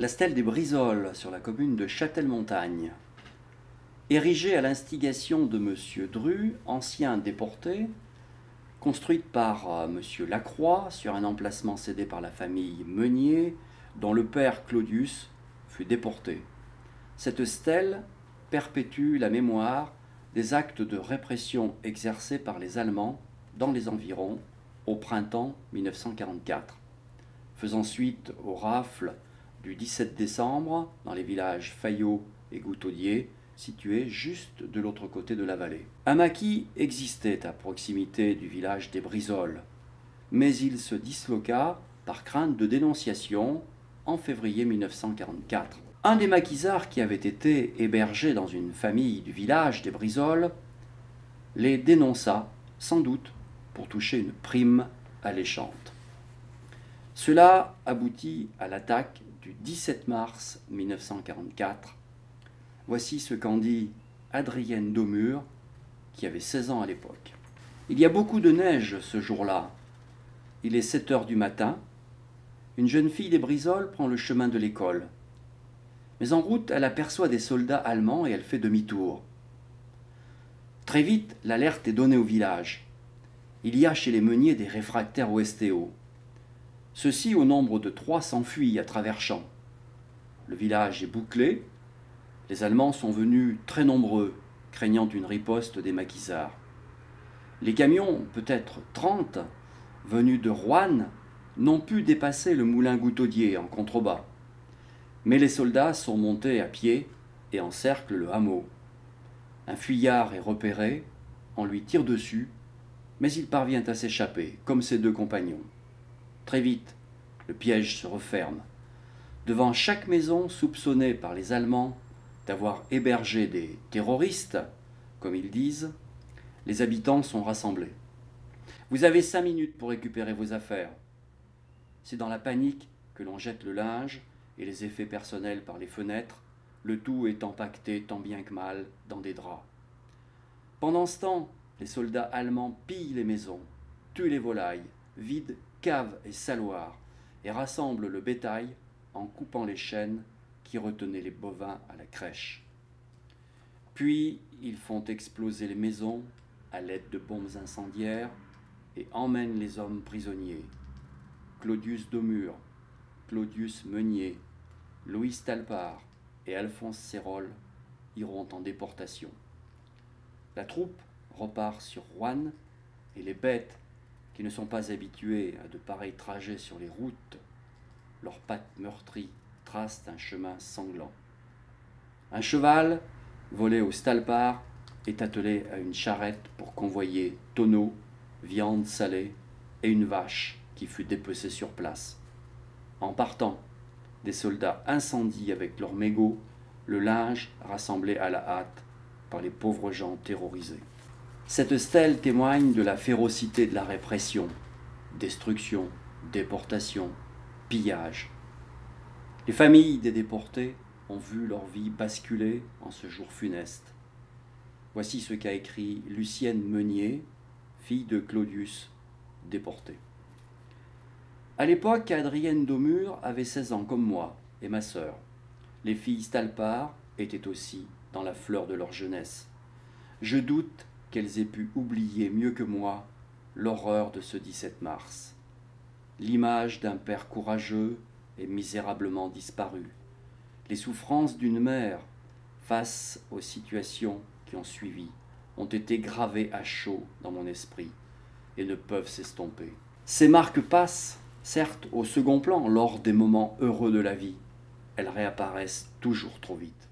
La stèle des Brizols sur la commune de Châtel-Montagne. Érigée à l'instigation de M. Dru, ancien déporté, construite par M. Lacroix sur un emplacement cédé par la famille Meunier, dont le père Claudius fut déporté. Cette stèle perpétue la mémoire des actes de répression exercés par les Allemands dans les environs au printemps 1944, faisant suite aux rafles du 17 décembre dans les villages Fayot et Goutaudier, situés juste de l'autre côté de la vallée. Un maquis existait à proximité du village des Brizols, mais il se disloqua par crainte de dénonciation en février 1944. Un des maquisards qui avait été hébergé dans une famille du village des Brizols les dénonça, sans doute pour toucher une prime alléchante. Cela aboutit à l'attaque du 17 mars 1944. Voici ce qu'en dit Adrienne Daumur, qui avait 16 ans à l'époque. Il y a beaucoup de neige ce jour-là. Il est 7 heures du matin. Une jeune fille des Brizols prend le chemin de l'école. Mais en route, elle aperçoit des soldats allemands et elle fait demi-tour. Très vite, l'alerte est donnée au village. Il y a chez les Meuniers des réfractaires au STO. Ceux-ci, au nombre de 3, s'enfuient à travers champs. Le village est bouclé. Les Allemands sont venus très nombreux, craignant une riposte des maquisards. Les camions, peut-être 30, venus de Roanne, n'ont pu dépasser le moulin Goutaudier en contrebas. Mais les soldats sont montés à pied et encerclent le hameau. Un fuyard est repéré, on lui tire dessus, mais il parvient à s'échapper, comme ses 2 compagnons. Très vite, le piège se referme. Devant chaque maison soupçonnée par les Allemands d'avoir hébergé des terroristes, comme ils disent, les habitants sont rassemblés. Vous avez 5 minutes pour récupérer vos affaires. C'est dans la panique que l'on jette le linge et les effets personnels par les fenêtres, le tout est empaqueté tant bien que mal dans des draps. Pendant ce temps, les soldats allemands pillent les maisons, tuent les volailles, vident caves et saloirs et rassemblent le bétail en coupant les chaînes qui retenaient les bovins à la crèche. Puis, ils font exploser les maisons à l'aide de bombes incendiaires et emmènent les hommes prisonniers. Claudius Daumur, Claudius Meunier, Louis Stalpart et Alphonse Sérol iront en déportation. La troupe repart sur Roanne et les bêtes qui ne sont pas habituées à de pareils trajets sur les routes, leurs pattes meurtries tracent un chemin sanglant. Un cheval, volé au Stalpart, est attelé à une charrette pour convoyer tonneaux, viande salée et une vache qui fut dépecée sur place. En partant, des soldats incendient avec leurs mégots le linge rassemblé à la hâte par les pauvres gens terrorisés. Cette stèle témoigne de la férocité de la répression, destruction, déportation, pillage. Les familles des déportés ont vu leur vie basculer en ce jour funeste. Voici ce qu'a écrit Lucienne Meunier, fille de Claudius, déporté. À l'époque, Adrienne Daumur avait 16 ans comme moi et ma sœur. Les filles Stalpart étaient aussi dans la fleur de leur jeunesse. Je doute qu'elles aient pu oublier mieux que moi l'horreur de ce 17 mars. L'image d'un père courageux est misérablement disparue. Les souffrances d'une mère face aux situations qui ont suivi ont été gravées à chaud dans mon esprit et ne peuvent s'estomper. Ces marques passent, certes, au second plan lors des moments heureux de la vie. Elles réapparaissent toujours trop vite.